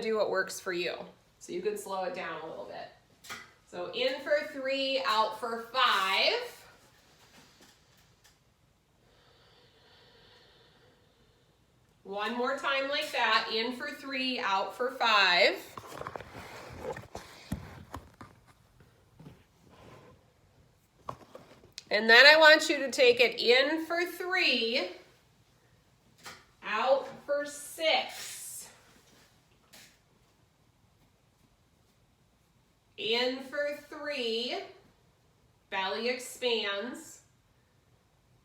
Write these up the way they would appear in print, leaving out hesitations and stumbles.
do what works for you. So you could slow it down a little bit. So in for 3, out for 5. One more time like that. In for 3, out for 5. And then I want you to take it in for 3, out for 6. In for 3, belly expands.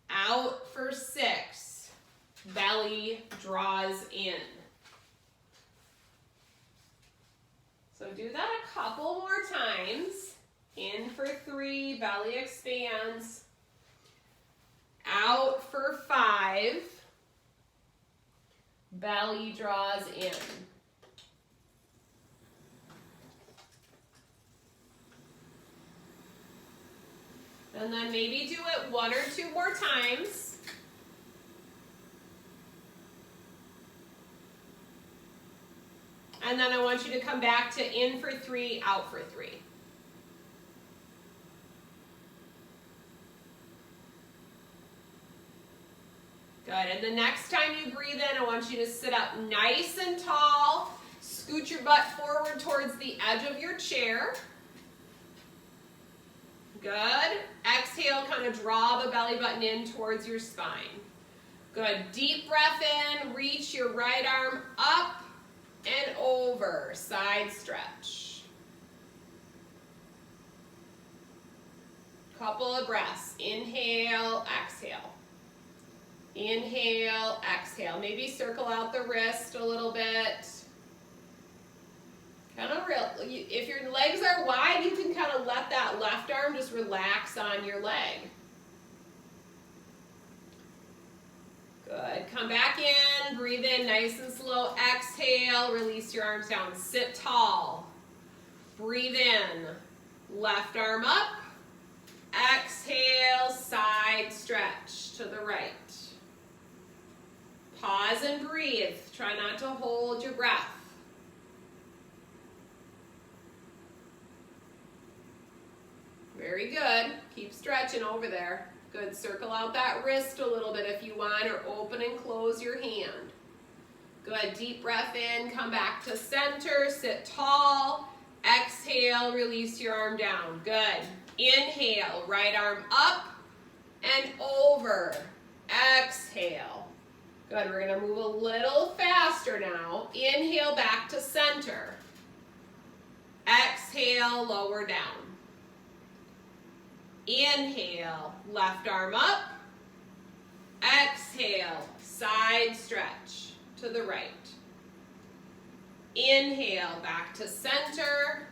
Out for 6, belly draws in. So do that a couple more times. In for 3, belly expands. Out for 5, belly draws in. And then maybe do it 1 or 2 more times. And then I want you to come back to in for 3, out for 3. Good, and the next time you breathe in, I want you to sit up nice and tall. Scoot your butt forward towards the edge of your chair. Good. Exhale, kind of draw the belly button in towards your spine. Good. Deep breath in. Reach your right arm up and over. Side stretch. Couple of breaths. Inhale, exhale. Inhale, exhale. Maybe circle out the wrist a little bit. Kind of real. If your legs are wide, you can kind of let that left arm just relax on your leg. Good. Come back in. Breathe in nice and slow. Exhale. Release your arms down. Sit tall. Breathe in. Left arm up. Exhale. Side stretch to the right. Pause and breathe. Try not to hold your breath. Very good. Keep stretching over there. Good. Circle out that wrist a little bit if you want, or open and close your hand. Good. Deep breath in. Come back to center. Sit tall. Exhale. Release your arm down. Good. Inhale. Right arm up and over. Exhale. Good. We're going to move a little faster now. Inhale back to center. Exhale. Lower down. Inhale, left arm up. Exhale, side stretch to the right. Inhale, back to center.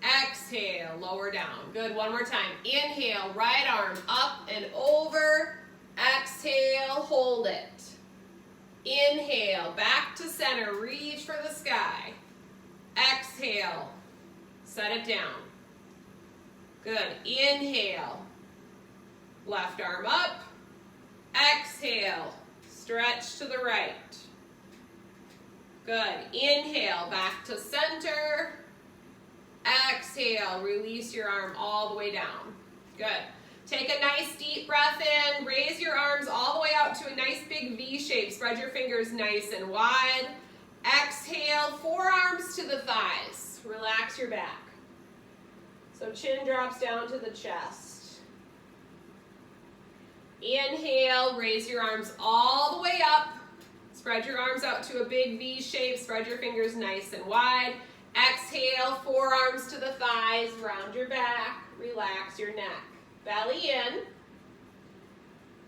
Exhale, lower down. Good, one more time. Inhale, right arm up and over. Exhale, hold it. Inhale, back to center, reach for the sky. Exhale, set it down. Good. Inhale. Left arm up. Exhale. Stretch to the right. Good. Inhale. Back to center. Exhale. Release your arm all the way down. Good. Take a nice deep breath in. Raise your arms all the way out to a nice big V shape. Spread your fingers nice and wide. Exhale. Forearms to the thighs. Relax your back. So chin drops down to the chest. Inhale, raise your arms all the way up. Spread your arms out to a big V shape. Spread your fingers nice and wide. Exhale, forearms to the thighs. Round your back. Relax your neck. Belly in.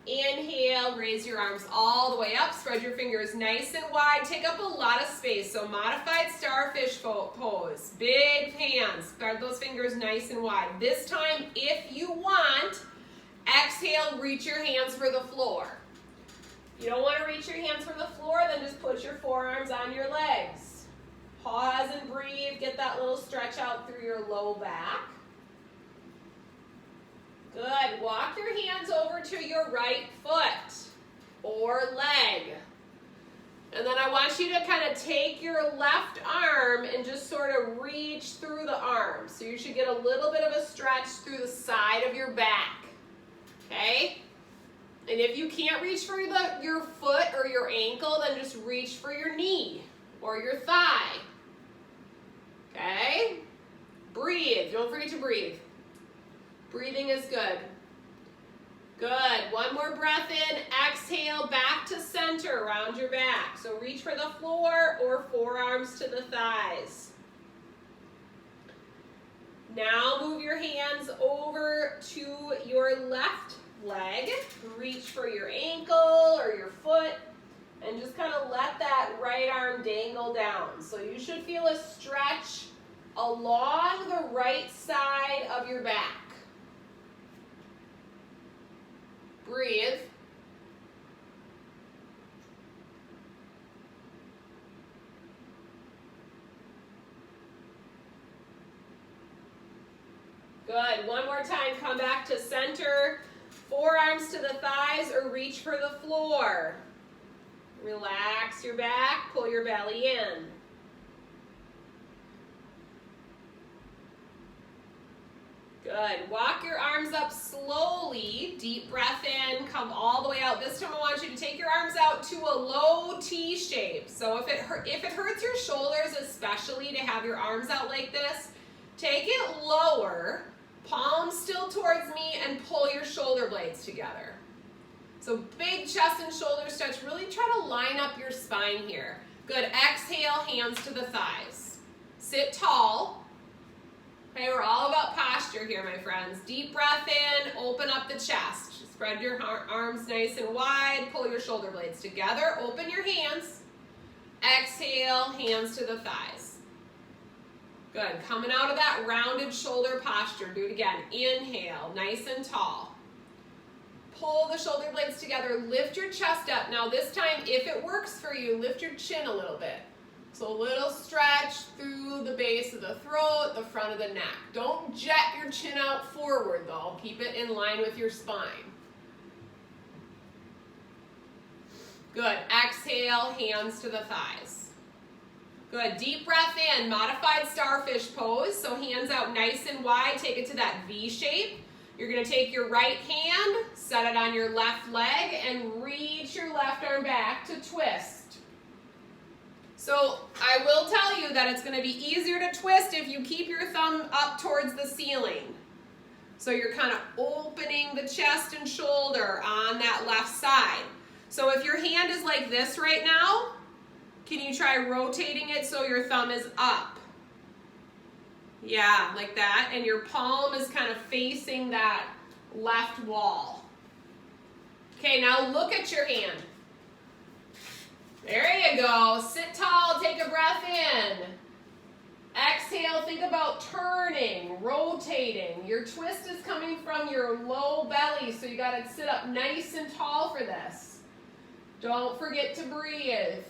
Inhale, raise your arms all the way up. Spread your fingers nice and wide. Take up a lot of space. So modified starfish pose. Big hands. Spread those fingers nice and wide. This time, if you want, exhale, reach your hands for the floor. If you don't want to reach your hands for the floor, then just put your forearms on your legs. Pause and breathe. Get that little stretch out through your low back. Good. Walk your hands over to your right foot or leg. And then I want you to kind of take your left arm and just sort of reach through the arm. So you should get a little bit of a stretch through the side of your back. Okay? And if you can't reach for your foot or your ankle, then just reach for your knee or your thigh. Okay? Breathe. Don't forget to breathe. Breathing is good. Good. One more breath in. Exhale back to center around your back. So reach for the floor or forearms to the thighs. Now move your hands over to your left leg. Reach for your ankle or your foot and just kind of let that right arm dangle down. So you should feel a stretch along the right side of your back. Breathe. Good. One more time. Come back to center. Forearms to the thighs or reach for the floor. Relax your back. Pull your belly in. Good. Walk your arms up slowly. Deep breath in. Come all the way out. This time I want you to take your arms out to a low T shape. So if it hurts your shoulders, especially to have your arms out like this, take it lower. Palms still towards me and pull your shoulder blades together. So big chest and shoulder stretch. Really try to line up your spine here. Good. Exhale, hands to the thighs. Sit tall. Okay, we're all about posture here, my friends. Deep breath in, open up the chest. Spread your arms nice and wide. Pull your shoulder blades together. Open your hands. Exhale, hands to the thighs. Good. Coming out of that rounded shoulder posture. Do it again. Inhale, nice and tall. Pull the shoulder blades together. Lift your chest up. Now this time, if it works for you, lift your chin a little bit. So a little stretch through the base of the throat, the front of the neck. Don't jet your chin out forward though. Keep it in line with your spine. Good. Exhale, hands to the thighs. Good. Deep breath in, modified starfish pose. So hands out nice and wide. Take it to that V shape. You're going to take your right hand, set it on your left leg, and reach your left arm back to twist. So I will tell you that it's going to be easier to twist if you keep your thumb up towards the ceiling. So you're kind of opening the chest and shoulder on that left side. So if your hand is like this right now, can you try rotating it so your thumb is up? Yeah, like that. And your palm is kind of facing that left wall. Okay, now look at your hand. There you go. Sit tall, take a breath in. Exhale, think about turning, rotating. Your twist is coming from your low belly, so you got to sit up nice and tall for this. Don't forget to breathe.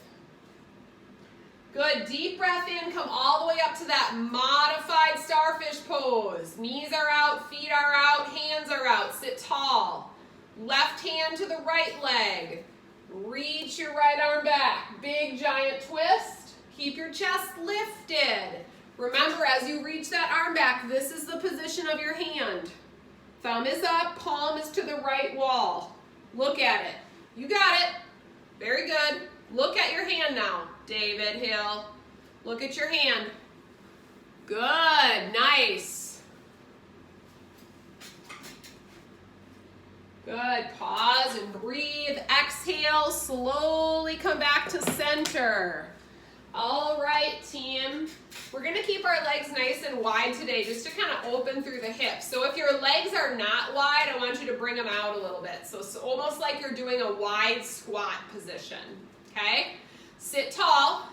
Good. Deep breath in. Come all the way up to that modified starfish pose. Knees are out, feet are out, hands are out. Sit tall. Left hand to the right leg. Reach your right arm back. Big giant twist. Keep your chest lifted. Remember, as you reach that arm back, this is the position of your hand. Thumb is up, palm is to the right wall. Look at it. You got it. Very good. Look at your hand now, David Hill. Look at your hand. Good. Nice. Good. Pause and breathe. Exhale. Slowly come back to center. All right, team. We're going to keep our legs nice and wide today just to kind of open through the hips. So if your legs are not wide, I want you to bring them out a little bit. So it's almost like you're doing a wide squat position. Okay? Sit tall.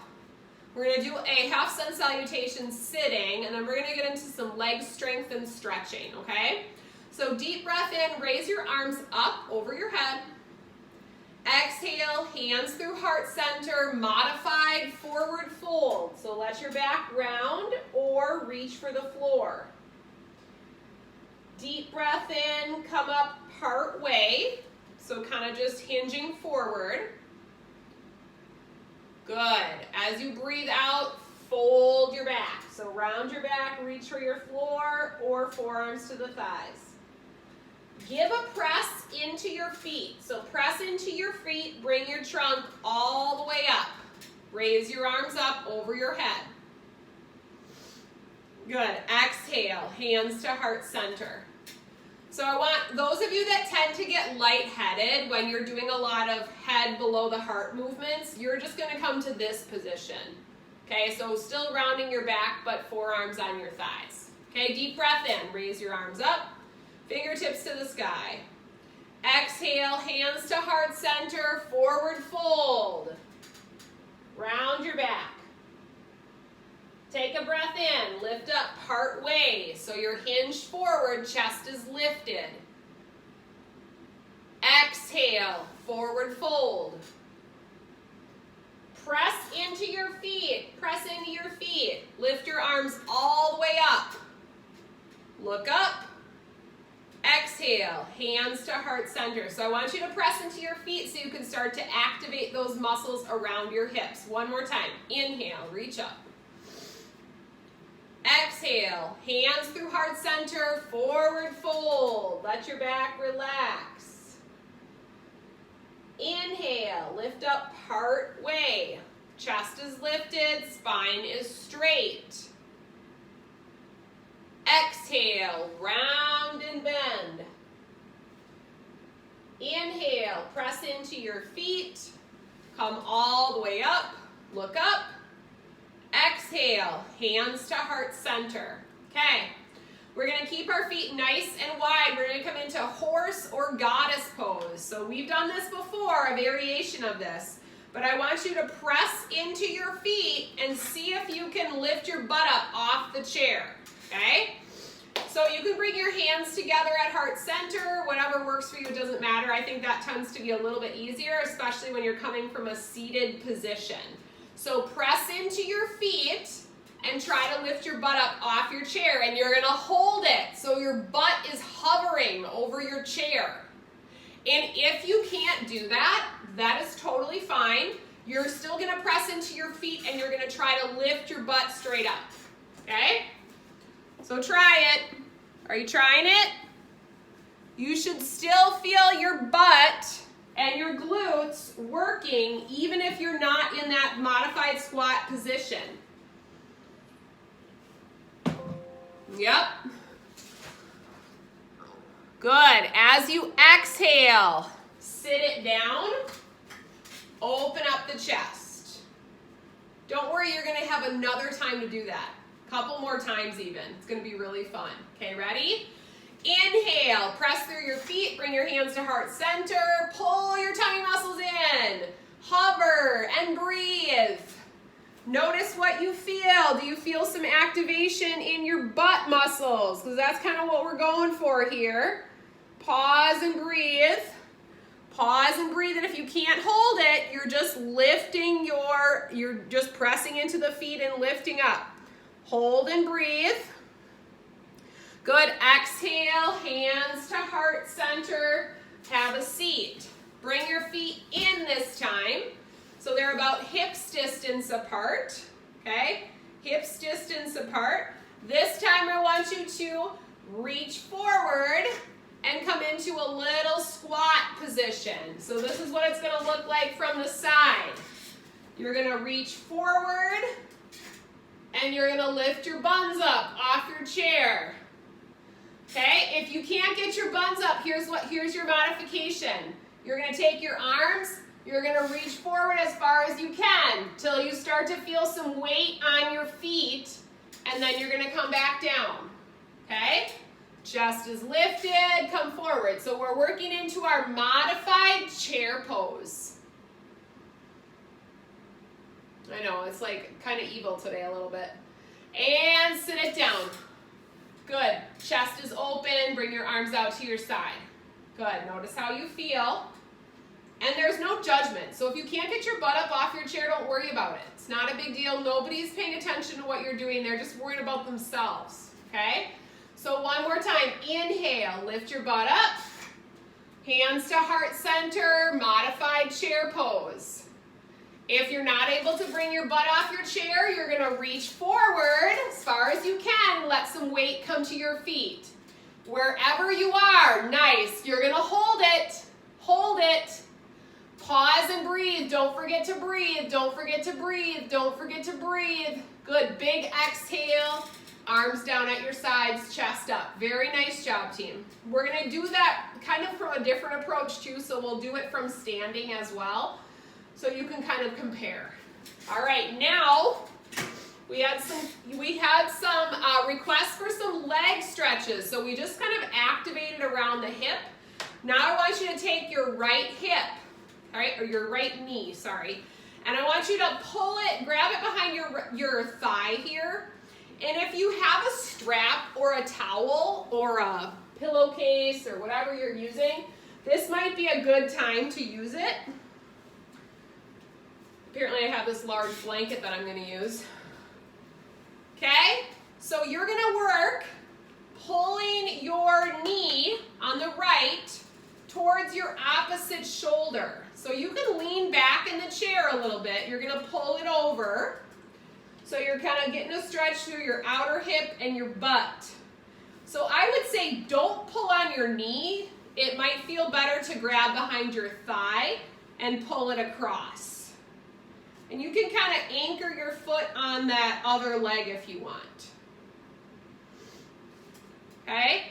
We're going to do a half sun salutation sitting, and then we're going to get into some leg strength and stretching. Okay? So deep breath in, raise your arms up over your head. Exhale, hands through heart center, modified forward fold. So let your back round or reach for the floor. Deep breath in, come up part way. So kind of just hinging forward. Good. As you breathe out, fold your back. So round your back, reach for your floor or forearms to the thighs. Give a press into your feet. So press into your feet, bring your trunk all the way up. Raise your arms up over your head. Good. Exhale, hands to heart center. So I want those of you that tend to get lightheaded when you're doing a lot of head below the heart movements, you're just going to come to this position. Okay, so still rounding your back, but forearms on your thighs. Okay, deep breath in. Raise your arms up, fingertips to the sky. Exhale, hands to heart center, forward fold. Round your back. Take a breath in, lift up part way, so you're hinged forward, chest is lifted. Exhale, forward fold. Press into your feet, press into your feet. Lift your arms all the way up. Look up. Exhale, hands to heart center. So I want you to press into your feet so you can start to activate those muscles around your hips. One more time. Inhale, reach up. Exhale, hands through heart center, forward fold. Let your back relax. Inhale, lift up part way. Chest is lifted, spine is straight. Exhale, round and bend. Inhale, press into your feet. Come all the way up, look up. Exhale, hands to heart center. Okay, we're going to keep our feet nice and wide. We're going to come into horse or goddess pose. So we've done this before, a variation of this. But I want you to press into your feet and see if you can lift your butt up off the chair. Okay? So you can bring your hands together at heart center. Whatever works for you, it doesn't matter. I think that tends to be a little bit easier, especially when you're coming from a seated position. So press into your feet and try to lift your butt up off your chair, and you're gonna hold it so your butt is hovering over your chair. And if you can't do that, that is totally fine. You're still gonna press into your feet and you're gonna try to lift your butt straight up, okay? So try it. Are you trying it? You should still feel your butt and your glutes working even if you're not in that modified squat position. Yep. Good. As you exhale, sit it down, open up the chest. Don't worry, you're going to have another time to do that. A couple more times even. It's going to be really fun. Okay, ready? Inhale, press through your feet, bring your hands to heart center, pull your tummy muscles in, hover and breathe. Notice what you feel. Do you feel some activation in your butt muscles? Because that's kind of what we're going for here. Pause and breathe. Pause and breathe, and if you can't hold it, you're just lifting you're just pressing into the feet and lifting up. Hold and breathe. Good. Exhale, hands to heart center. Have a seat. Bring your feet in this time. So they're about hips distance apart. Okay? Hips distance apart. This time I want you to reach forward and come into a little squat position. So this is what it's going to look like from the side. You're going to reach forward and you're going to lift your buns up off your chair. Okay, if you can't get your buns up, here's your modification. You're going to take your arms, you're going to reach forward as far as you can till you start to feel some weight on your feet, and then you're going to come back down. Okay, chest is lifted, come forward. So we're working into our modified chair pose. I know, it's like kind of evil today a little bit. And sit it down. Good. Chest is open. Bring your arms out to your side. Good. Notice how you feel. And there's no judgment. So if you can't get your butt up off your chair, don't worry about it. It's not a big deal. Nobody's paying attention to what you're doing. They're just worried about themselves. Okay? So one more time. Inhale. Lift your butt up. Hands to heart center. Modified chair pose. If you're not able to bring your butt off your chair, you're gonna reach forward as far as you can. Let some weight come to your feet. Wherever you are, nice. You're gonna hold it. Hold it. Pause and breathe. Don't forget to breathe. Don't forget to breathe. Don't forget to breathe. Good. Big exhale. Arms down at your sides, chest up. Very nice job, team. We're gonna do that kind of from a different approach too, so we'll do it from standing as well, so you can kind of compare. All right, now we had some requests for some leg stretches. So we just kind of activated around the hip. Now I want you to take your right hip, all right, or your right knee, sorry, and I want you to pull it, grab it behind your thigh here. And if you have a strap or a towel or a pillowcase or whatever you're using, this might be a good time to use it. Apparently I have this large blanket that I'm going to use. Okay, so you're going to work pulling your knee on the right towards your opposite shoulder. So you can lean back in the chair a little bit. You're going to pull it over. So you're kind of getting a stretch through your outer hip and your butt. So I would say don't pull on your knee. It might feel better to grab behind your thigh and pull it across. And you can kind of anchor your foot on that other leg if you want. Okay?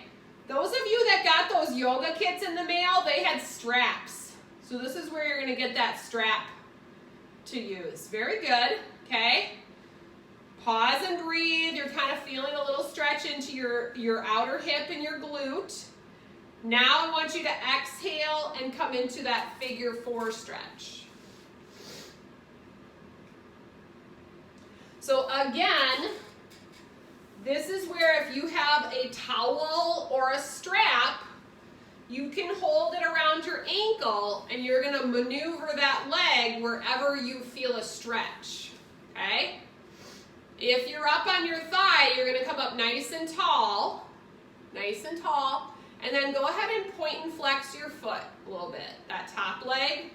Those of you that got those yoga kits in the mail, they had straps. So this is where you're going to get that strap to use. Very good. Okay? Pause and breathe. You're kind of feeling a little stretch into your outer hip and your glute. Now I want you to exhale and come into that figure 4 stretch. So again, this is where if you have a towel or a strap, you can hold it around your ankle and you're going to maneuver that leg wherever you feel a stretch. Okay? If you're up on your thigh, you're going to come up nice and tall, and then go ahead and point and flex your foot a little bit. That top leg,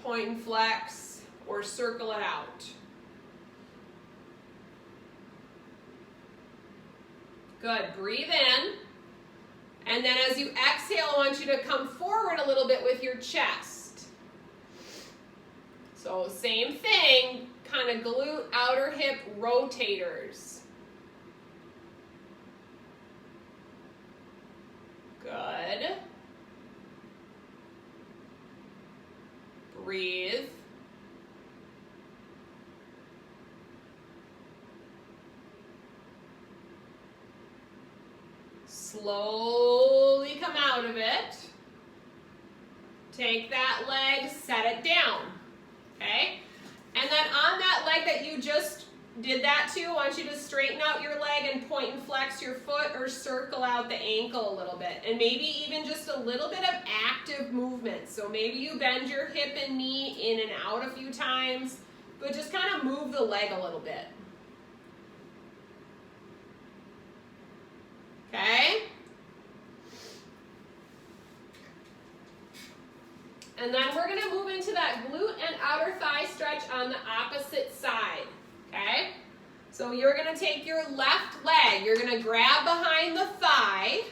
point and flex, or circle it out. Good, breathe in, and then as you exhale, I want you to come forward a little bit with your chest. So same thing, kind of glute, outer hip rotators. Good. Breathe. Slowly come out of it. Take that leg, set it down. Okay? And then on that leg that you just did that to, I want you to straighten out your leg and point and flex your foot or circle out the ankle a little bit. And maybe even just a little bit of active movement. So maybe you bend your hip and knee in and out a few times, but just kind of move the leg a little bit. Okay? And then we're going to move into that glute and outer thigh stretch on the opposite side. Okay? So you're going to take your left leg, you're going to grab behind the thigh,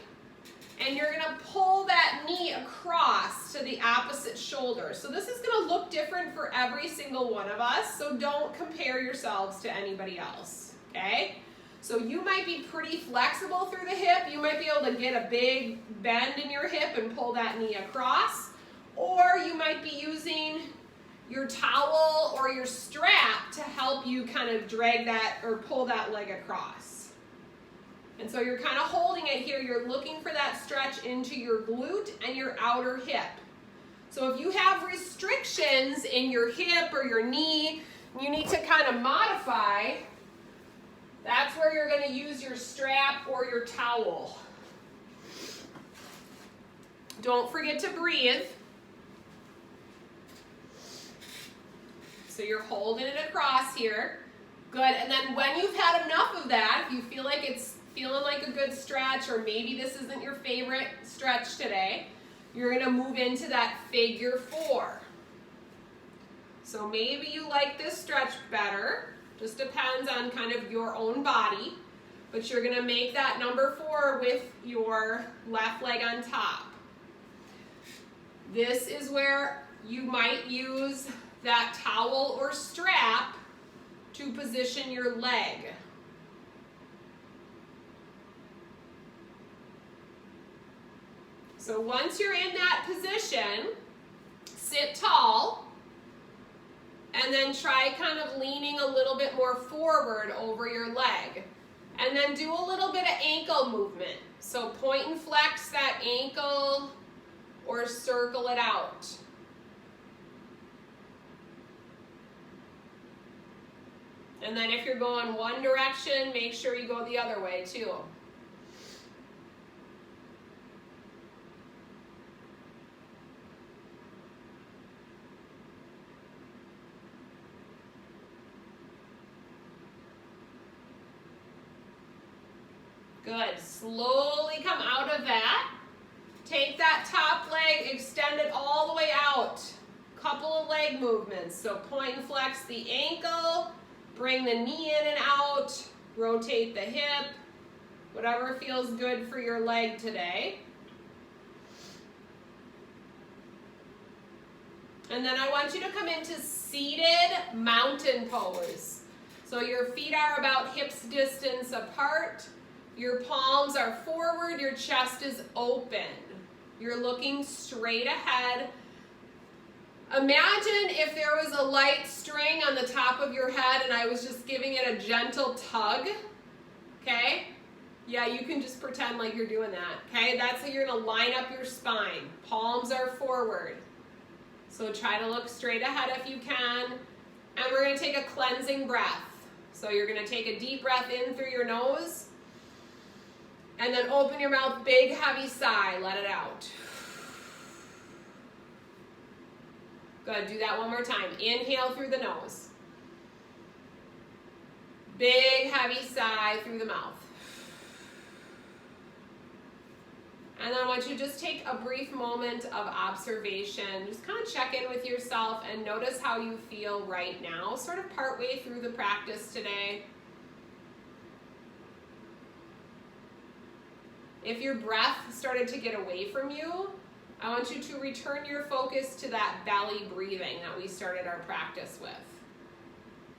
and you're going to pull that knee across to the opposite shoulder. So this is going to look different for every single one of us, so don't compare yourselves to anybody else. Okay? So you might be pretty flexible through the hip. You might be able to get a big bend in your hip and pull that knee across. Or you might be using your towel or your strap to help you kind of drag that or pull that leg across. And so you're kind of holding it here. You're looking for that stretch into your glute and your outer hip. So if you have restrictions in your hip or your knee, you need to kind of modify. That's where you're going to use your strap or your towel. Don't forget to breathe. So you're holding it across here. Good, and then when you've had enough of that, if you feel like it's feeling like a good stretch, or maybe this isn't your favorite stretch today, you're going to move into that figure 4. So maybe you like this stretch better. Just depends on kind of your own body. But you're gonna make that number 4 with your left leg on top. This is where you might use that towel or strap to position your leg. So once you're in that position, sit tall, and then try kind of leaning a little bit more forward over your leg. And then do a little bit of ankle movement. So point and flex that ankle or circle it out. And then if you're going one direction, make sure you go the other way too. Good. Slowly come out of that. Take that top leg, extend it all the way out. Couple of leg movements. So point and flex the ankle, bring the knee in and out, rotate the hip, whatever feels good for your leg today. And then I want you to come into seated mountain pose. So your feet are about hips distance apart. Your palms are forward, your chest is open. You're looking straight ahead. Imagine if there was a light string on the top of your head and I was just giving it a gentle tug, okay? Yeah, you can just pretend like you're doing that, okay? That's how you're gonna line up your spine. Palms are forward. So try to look straight ahead if you can. And we're gonna take a cleansing breath. So you're gonna take a deep breath in through your nose. And then open your mouth, big heavy sigh, let it out. Good, do that one more time. Inhale through the nose. Big heavy sigh through the mouth. And then I want you to just take a brief moment of observation. Just kind of check in with yourself and notice how you feel right now, sort of partway through the practice today. If your breath started to get away from you, I want you to return your focus to that belly breathing that we started our practice with.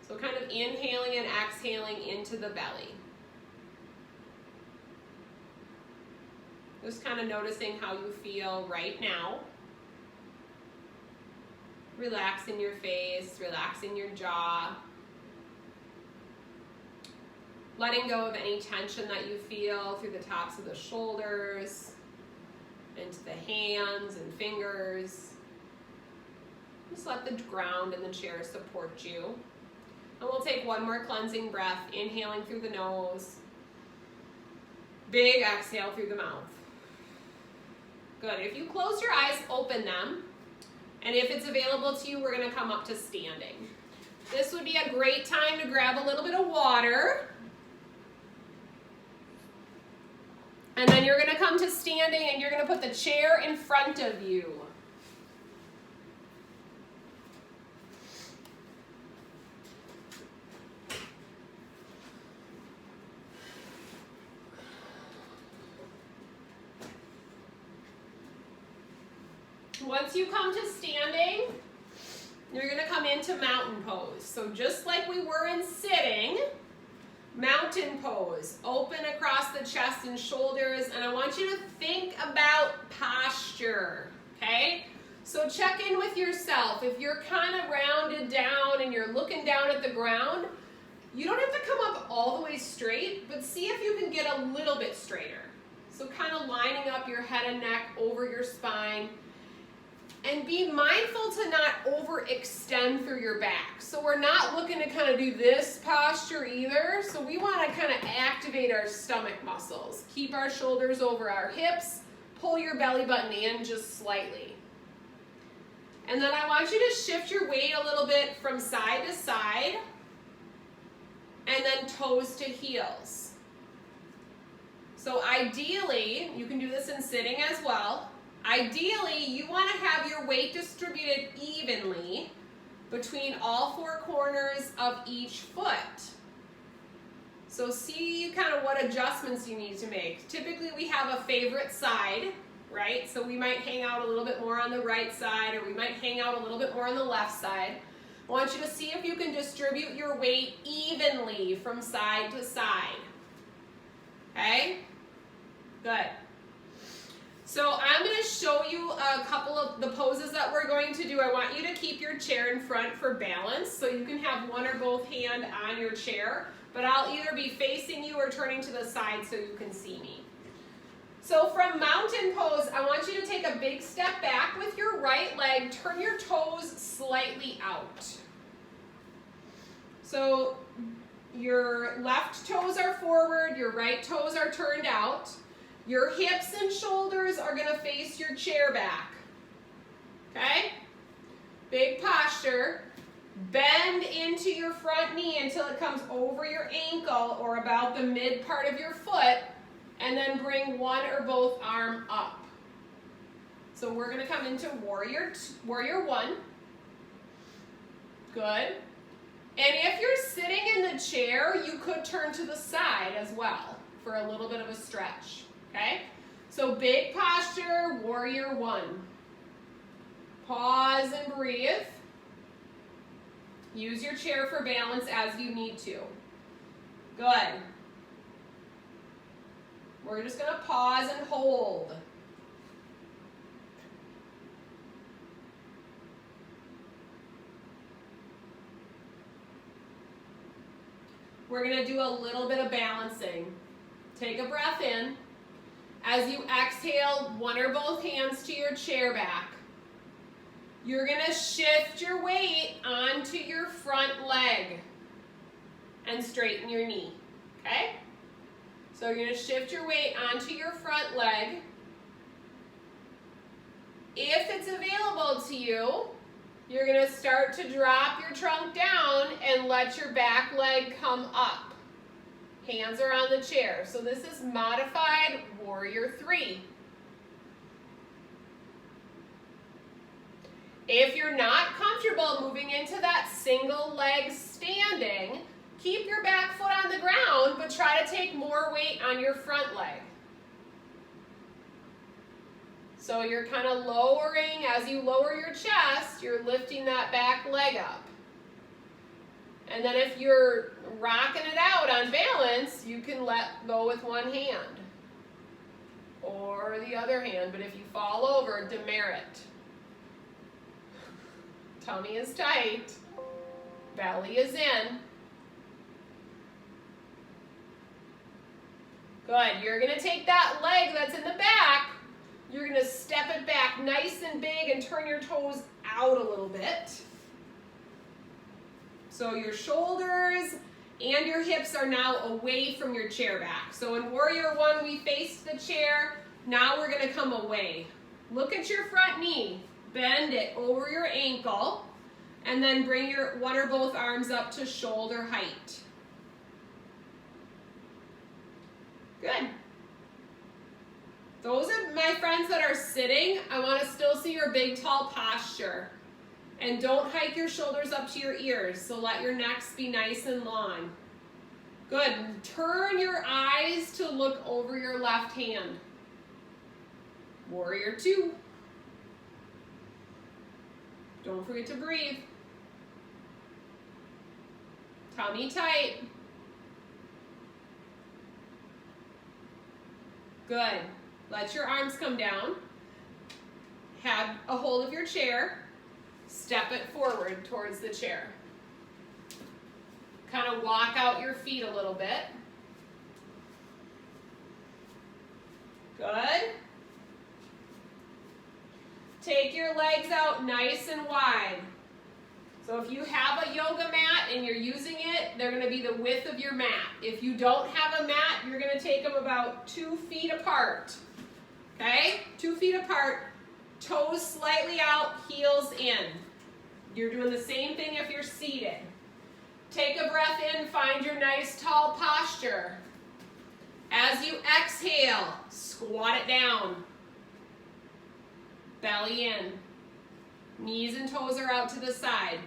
So kind of inhaling and exhaling into the belly. Just kind of noticing how you feel right now. Relaxing your face, relaxing your jaw. Letting go of any tension that you feel through the tops of the shoulders, into the hands and fingers. Just let the ground and the chair support you. And we'll take one more cleansing breath, inhaling through the nose. Big exhale through the mouth. Good. If you close your eyes, open them. And if it's available to you, we're going to come up to standing. This would be a great time to grab a little bit of water. And then you're going to come to standing and you're going to put the chair in front of you. Once you come to standing, you're going to come into mountain pose. So just like we were in sitting, mountain pose, open across the chest and shoulders, and I want you to think about posture, okay? So check in with yourself. If you're kind of rounded down and you're looking down at the ground, you don't have to come up all the way straight, but see if you can get a little bit straighter. So kind of lining up your head and neck over your spine. And be mindful to not overextend through your back. So we're not looking to kind of do this posture either. So we want to kind of activate our stomach muscles. Keep our shoulders over our hips. Pull your belly button in just slightly. And then I want you to shift your weight a little bit from side to side. And then toes to heels. So ideally, you can do this in sitting as well. Ideally, you want to have your weight distributed evenly between all four corners of each foot. So see kind of what adjustments you need to make. Typically we have a favorite side, right? So we might hang out a little bit more on the right side, or we might hang out a little bit more on the left side. I want you to see if you can distribute your weight evenly from side to side. Okay? Good. So I'm going to show you a couple of the poses that we're going to do. I want you to keep your chair in front for balance, so you can have one or both hand on your chair, but I'll either be facing you or turning to the side so you can see me. So from mountain pose, I want you to take a big step back with your right leg, turn your toes slightly out. So your left toes are forward, your right toes are turned out. Your hips and shoulders are going to face your chair back. Okay? Big posture. Bend into your front knee until it comes over your ankle or about the mid part of your foot, and then bring one or both arm up. So we're going to come into warrior one. Good. And if you're sitting in the chair, you could turn to the side as well for a little bit of a stretch. Okay? So big posture, warrior one. Pause and breathe. Use your chair for balance as you need to. Good. We're just going to pause and hold. We're going to do a little bit of balancing. Take a breath in. As you exhale, one or both hands to your chair back. You're going to shift your weight onto your front leg and straighten your knee. Okay? So you're going to shift your weight onto your front leg. If it's available to you, you're going to start to drop your trunk down and let your back leg come up. Hands are on the chair. So this is modified warrior three. If you're not comfortable moving into that single leg standing, keep your back foot on the ground, but try to take more weight on your front leg. So you're kind of lowering, as you lower your chest, you're lifting that back leg up. And then if you're rocking it out on balance, you can let go with one hand or the other hand, but if you fall over, demerit. Tummy is tight, belly is in. Good, you're gonna take that leg that's in the back, you're gonna step it back nice and big and turn your toes out a little bit. So your shoulders and your hips are now away from your chair back. So in warrior one, we faced the chair. Now we're gonna come away. Look at your front knee. Bend it over your ankle, and then bring your one or both arms up to shoulder height. Good. Those are my friends that are sitting. I want to still see your big, tall posture. And don't hike your shoulders up to your ears, so let your necks be nice and long. Good. Turn your eyes to look over your left hand. Warrior two. Don't forget to breathe. Tummy tight. Good. Let your arms come down. Have a hold of your chair. Step it forward towards the chair. Kind of walk out your feet a little bit. Good. Take your legs out nice and wide. So if you have a yoga mat and you're using it, they're going to be the width of your mat. If you don't have a mat, you're going to take them about 2 feet apart. Okay? 2 feet apart, toes slightly out, heels in. You're doing the same thing if you're seated. Take a breath in, find your nice tall posture. As you exhale, squat it down. Belly in. Knees and toes are out to the side.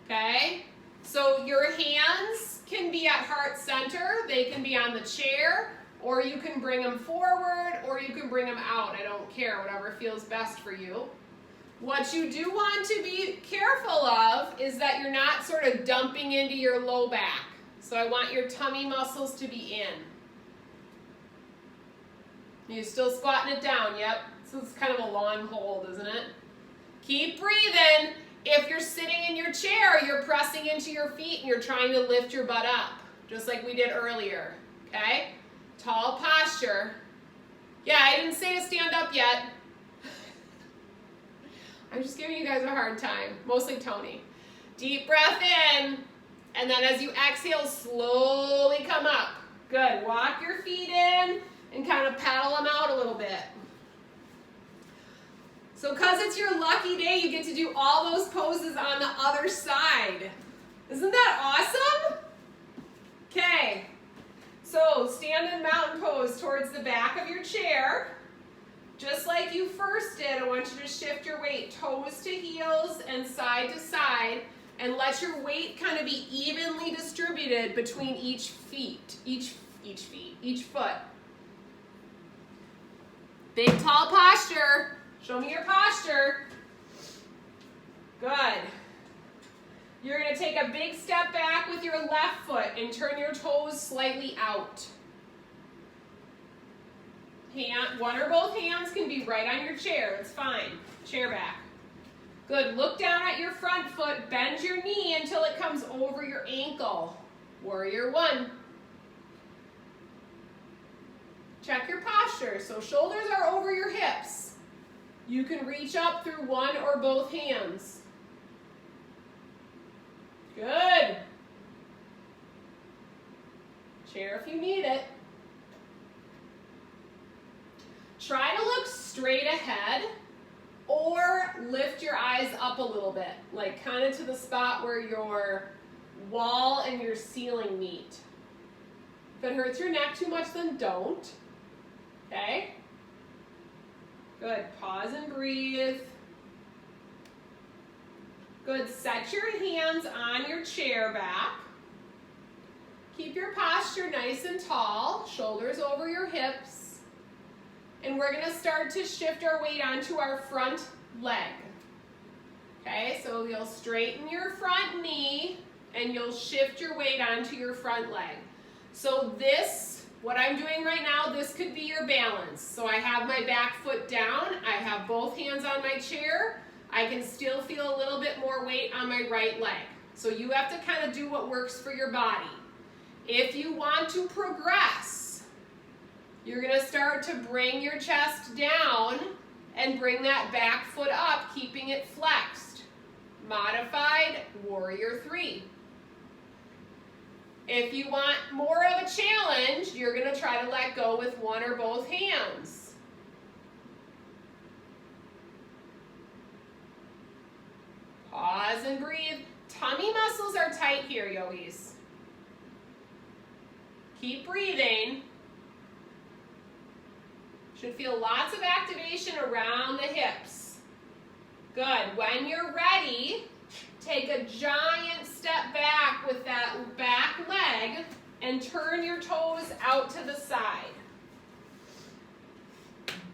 Okay? So your hands can be at heart center, they can be on the chair, or you can bring them forward, or you can bring them out. I don't care, whatever feels best for you. What you do want to be careful of is that you're not sort of dumping into your low back. So I want your tummy muscles to be in. You're still squatting it down, yep. So it's kind of a long hold, isn't it? Keep breathing. If you're sitting in your chair, you're pressing into your feet and you're trying to lift your butt up, just like we did earlier, okay? Tall posture. Yeah, I didn't say to stand up yet. I'm just giving you guys a hard time, mostly Tony. Deep breath in, and then as you exhale, slowly come up. Good, walk your feet in and kind of paddle them out a little bit. So because it's your lucky day, you get to do all those poses on the other side. Isn't that awesome? Okay, so stand in mountain pose towards the back of your chair. Just like you first did, I want you to shift your weight toes to heels and side to side, and let your weight kind of be evenly distributed between each foot. Big tall posture. Show me your posture. Good. You're going to take a big step back with your left foot and turn your toes slightly out. One or both hands can be right on your chair. It's fine. Chair back. Good. Look down at your front foot. Bend your knee until it comes over your ankle. Warrior one. Check your posture. So shoulders are over your hips. You can reach up through one or both hands. Good. Chair if you need it. Try to look straight ahead or lift your eyes up a little bit, like kind of to the spot where your wall and your ceiling meet. If it hurts your neck too much, then don't. Okay? Good. Pause and breathe. Good. Set your hands on your chair back. Keep your posture nice and tall, shoulders over your hips. And we're going to start to shift our weight onto our front leg. Okay, so you'll straighten your front knee and you'll shift your weight onto your front leg. So this, what I'm doing right now, this could be your balance. So I have my back foot down, I have both hands on my chair, I can still feel a little bit more weight on my right leg. So you have to kind of do what works for your body. If you want to progress, you're going to start to bring your chest down and bring that back foot up, keeping it flexed. Modified warrior three. If you want more of a challenge, you're going to try to let go with one or both hands. Pause and breathe. Tummy muscles are tight here, yogis. Keep breathing. Should feel lots of activation around the hips. Good. When you're ready, take a giant step back with that back leg and turn your toes out to the side.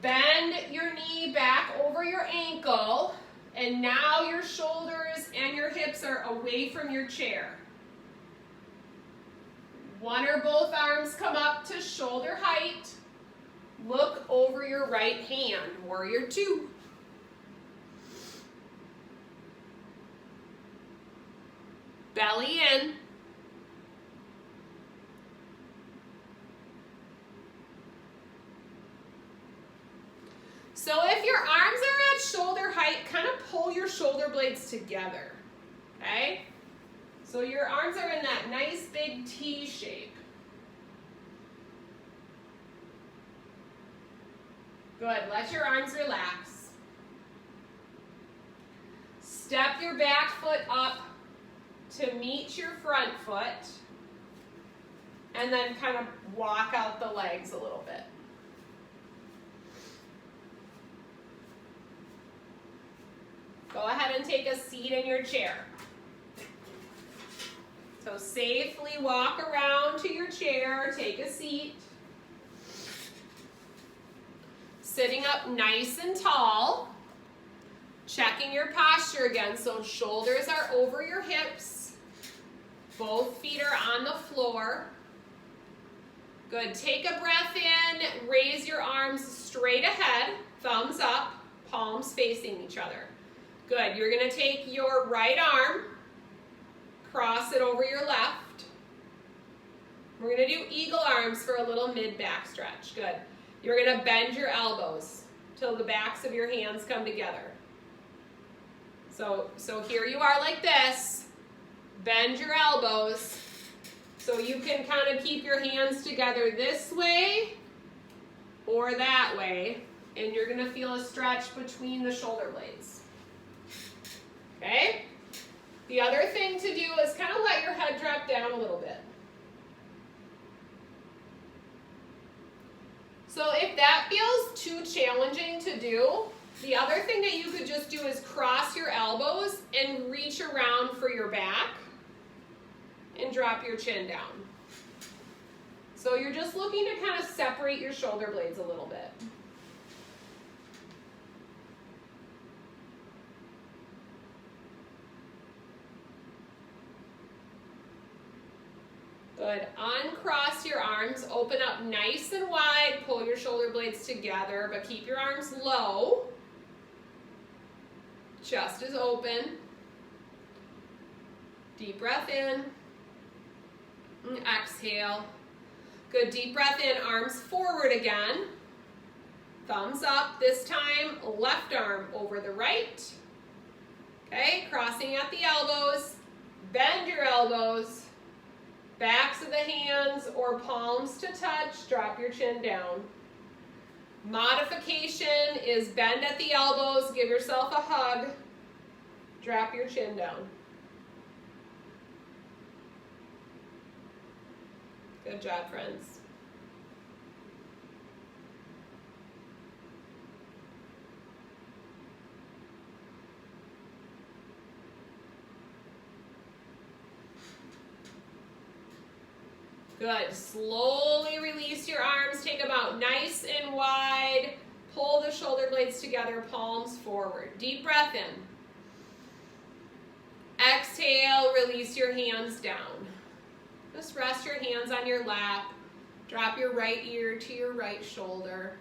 Bend your knee back over your ankle, and now your shoulders and your hips are away from your chair. One or both arms come up to shoulder height. Look over your right hand, warrior two. Belly in. So if your arms are at shoulder height, kind of pull your shoulder blades together, okay? So your arms are in that nice big T shape. Good, let your arms relax. Step your back foot up to meet your front foot, and then kind of walk out the legs a little bit. Go ahead and take a seat in your chair. So safely walk around to your chair, take a seat. Sitting up nice and tall. Checking your posture again, so shoulders are over your hips. Both feet are on the floor. Good, take a breath in, raise your arms straight ahead, thumbs up, palms facing each other. Good, you're gonna take your right arm, cross it over your left. We're gonna do eagle arms for a little mid-back stretch, good. You're gonna bend your elbows till the backs of your hands come together. So here you are like this, bend your elbows so you can kind of keep your hands together this way or that way, and you're gonna feel a stretch between the shoulder blades, okay? The other thing to do is kind of let your head drop down a little bit. So if that feels too challenging to do, the other thing that you could just do is cross your elbows and reach around for your back and drop your chin down. So you're just looking to kind of separate your shoulder blades a little bit. Good. Uncross your arms, open up nice and wide, pull your shoulder blades together, but keep your arms low. Chest is open. Deep breath in. And exhale. Good, deep breath in, arms forward again. Thumbs up, this time left arm over the right. Okay, crossing at the elbows. Bend your elbows. Backs of the hands or palms to touch, drop your chin down. Modification is bend at the elbows, give yourself a hug, drop your chin down. Good job, friends. Good. Slowly release your arms. Take them out nice and wide. Pull the shoulder blades together, palms forward. Deep breath in. Exhale, release your hands down. Just rest your hands on your lap. Drop your right ear to your right shoulder.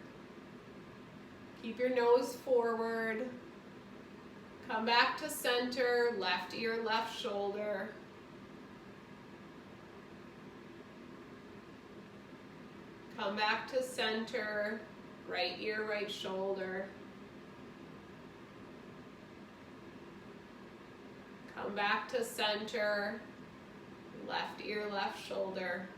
Keep your nose forward. Come back to center, left ear, left shoulder. Come back to center, right ear, right shoulder. Come back to center, left ear, left shoulder.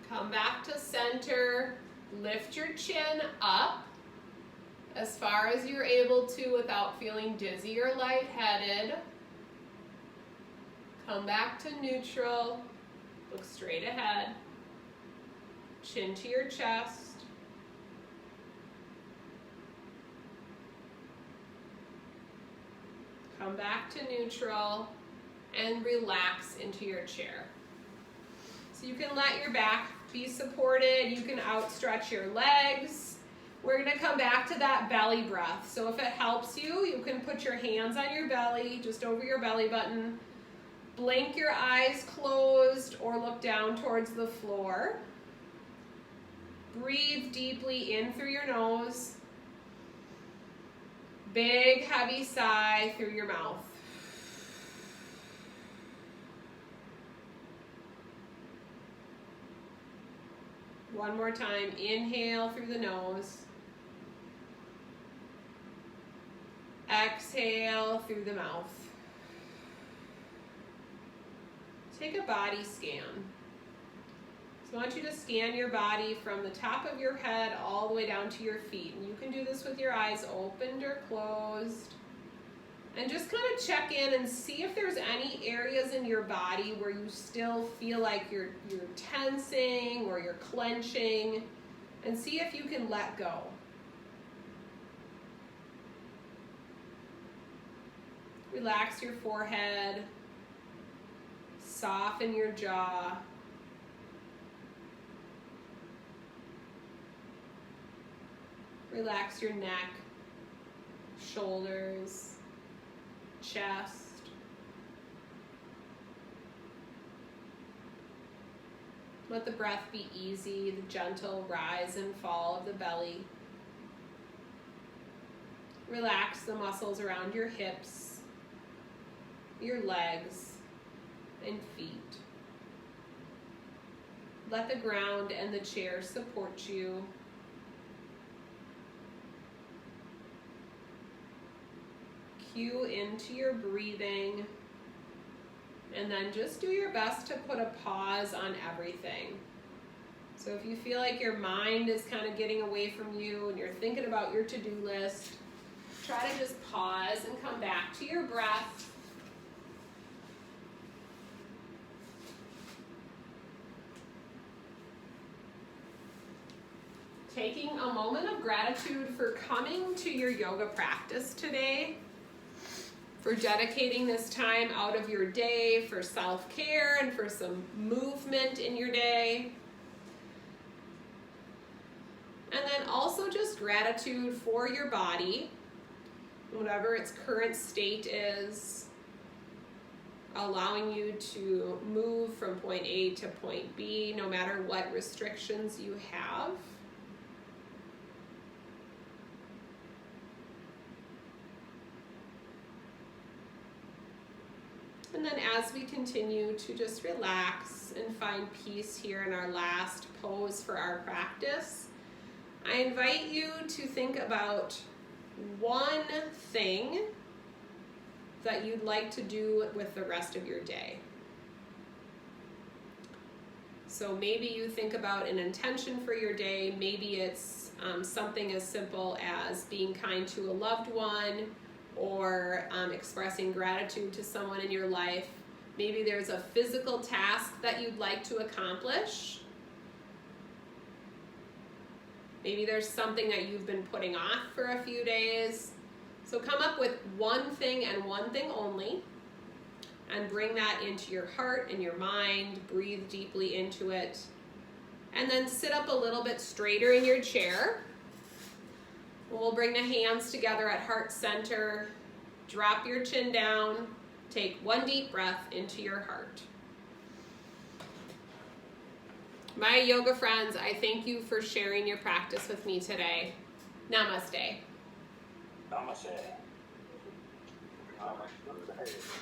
Come back to center, lift your chin up as far as you're able to without feeling dizzy or lightheaded. Come back to neutral, look straight ahead, chin to your chest. Come back to neutral and relax into your chair. So you can let your back be supported, you can outstretch your legs. We're gonna come back to that belly breath. So if it helps you, you can put your hands on your belly, just over your belly button. Blink your eyes closed or look down towards the floor. Breathe deeply in through your nose. Big, heavy sigh through your mouth. One more time. Inhale through the nose. Exhale through the mouth. Take a body scan. So I want you to scan your body from the top of your head all the way down to your feet. And you can do this with your eyes opened or closed. And just kind of check in and see if there's any areas in your body where you still feel like you're tensing or you're clenching. And see if you can let go. Relax your forehead. Soften your jaw. Relax your neck, shoulders, chest. Let the breath be easy, the gentle rise and fall of the belly. Relax the muscles around your hips, your legs, and feet. Let the ground and the chair support you. Cue into your breathing, and then just do your best to put a pause on everything. So if you feel like your mind is kind of getting away from you and you're thinking about your to-do list, try to just pause and come back to your breath. Taking a moment of gratitude for coming to your yoga practice today, for dedicating this time out of your day for self-care and for some movement in your day. And then also just gratitude for your body, whatever its current state is, allowing you to move from point A to point B, no matter what restrictions you have. And then as we continue to just relax and find peace here in our last pose for our practice, I invite you to think about one thing that you'd like to do with the rest of your day. So maybe you think about an intention for your day. Maybe it's something as simple as being kind to a loved one, or expressing gratitude to someone in your life. Maybe there's a physical task that you'd like to accomplish. Maybe there's something that you've been putting off for a few days. So come up with one thing and one thing only, and bring that into your heart and your mind. Breathe deeply into it. And then sit up a little bit straighter in your chair. We'll bring the hands together at heart center. Drop your chin down. Take one deep breath into your heart. My yoga friends, I thank you for sharing your practice with me today. Namaste. Namaste. Namaste.